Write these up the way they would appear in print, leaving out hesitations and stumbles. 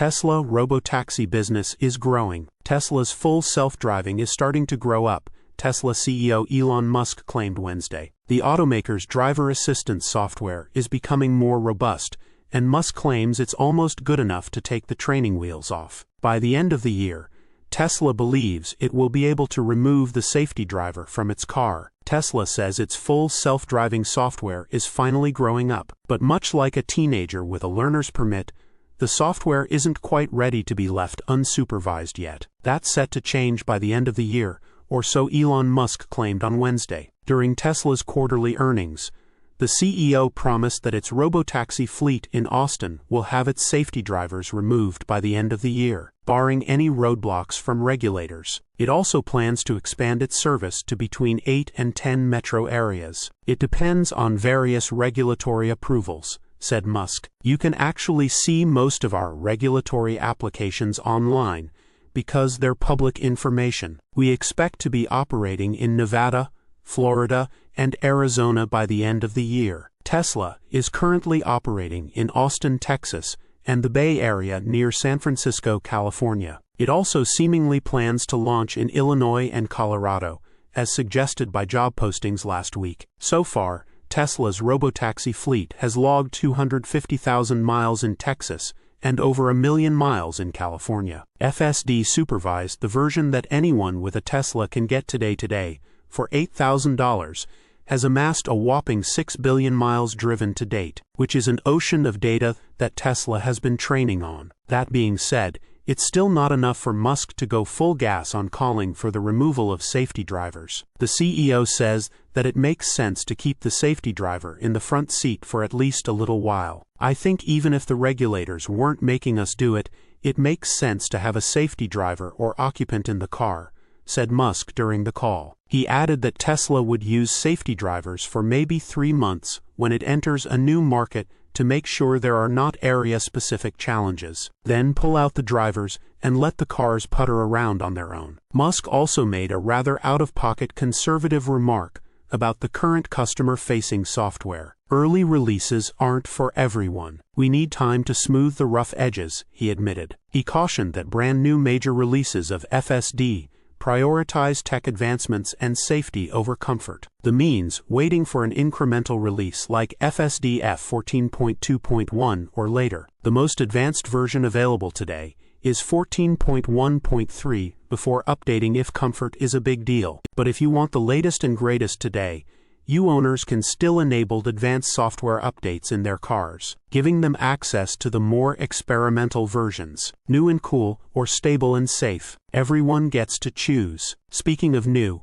Tesla Robotaxi business is growing. Tesla's full self-driving is starting to grow up, Tesla CEO Elon Musk claimed Wednesday. The automaker's driver assistance software is becoming more robust, and Musk claims it's almost good enough to take the training wheels off. By the end of the year, Tesla believes it will be able to remove the safety driver from its car. Tesla says its full self-driving software is finally growing up, but much like a teenager with a learner's permit, the software isn't quite ready to be left unsupervised yet. That's set to change by the end of the year, or so Elon Musk claimed on Wednesday. During Tesla's quarterly earnings, the CEO promised that its Robotaxi fleet in Austin will have its safety drivers removed by the end of the year, barring any roadblocks from regulators. It also plans to expand its service to between 8 and 10 metro areas. It depends on various regulatory approvals, said Musk. You can actually see most of our regulatory applications online because they're public information. We expect to be operating in Nevada, Florida, and Arizona by the end of the year. Tesla is currently operating in Austin, Texas, and the Bay Area near San Francisco, California. It also seemingly plans to launch in Illinois and Colorado, as suggested by job postings last week. So far, Tesla's Robotaxi fleet has logged 250,000 miles in Texas and over 1 million miles in California. FSD supervised the version that anyone with a Tesla can get today, for $8,000, has amassed a whopping 6 billion miles driven to date, which is an ocean of data that Tesla has been training on. That being said, it's still not enough for Musk to go full gas on calling for the removal of safety drivers. The CEO says that it makes sense to keep the safety driver in the front seat for at least a little while. I think even if the regulators weren't making us do it, it makes sense to have a safety driver or occupant in the car, said Musk during the call. He added that Tesla would use safety drivers for maybe 3 months when it enters a new market to make sure there are not area-specific challenges, then pull out the drivers and let the cars putter around on their own. Musk also made a rather out-of-pocket conservative remark about the current customer-facing software. Early releases aren't for everyone. We need time to smooth the rough edges, he admitted. He cautioned that brand-new major releases of FSD prioritize tech advancements and safety over comfort. The means waiting for an incremental release like FSD F14.2.1 or later. The most advanced version available today is 14.1.3 before updating if comfort is a big deal. But if you want the latest and greatest today, you owners can still enable advanced software updates in their cars, giving them access to the more experimental versions. New and cool, or stable and safe. Everyone gets to choose. Speaking of new,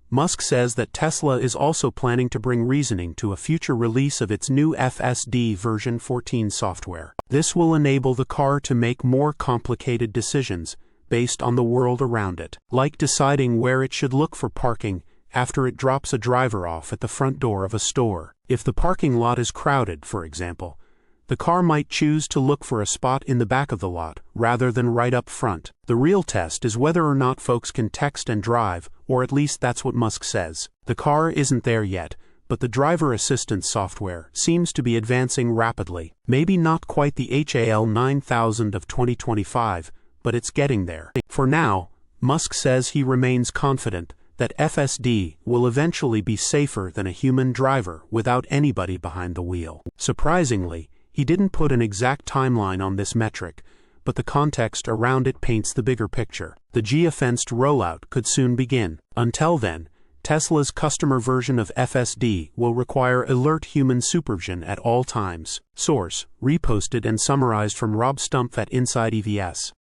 Musk says that Tesla is also planning to bring reasoning to a future release of its new FSD version 14 software. This will enable the car to make more complicated decisions based on the world around it, like deciding where it should look for parking after it drops a driver off at the front door of a store. If the parking lot is crowded, for example, the car might choose to look for a spot in the back of the lot rather than right up front. The real test is whether or not folks can text and drive, or at least that's what Musk says. The car isn't there yet, but the driver assistance software seems to be advancing rapidly. Maybe not quite the HAL 9000 of 2025, but it's getting there. For now, Musk says he remains confident that FSD will eventually be safer than a human driver without anybody behind the wheel. Surprisingly, he didn't put an exact timeline on this metric, but the context around it paints the bigger picture. The geofenced rollout could soon begin. Until then, Tesla's customer version of FSD will require alert human supervision at all times. Source: reposted and summarized from Rob Stumpf at insideevs.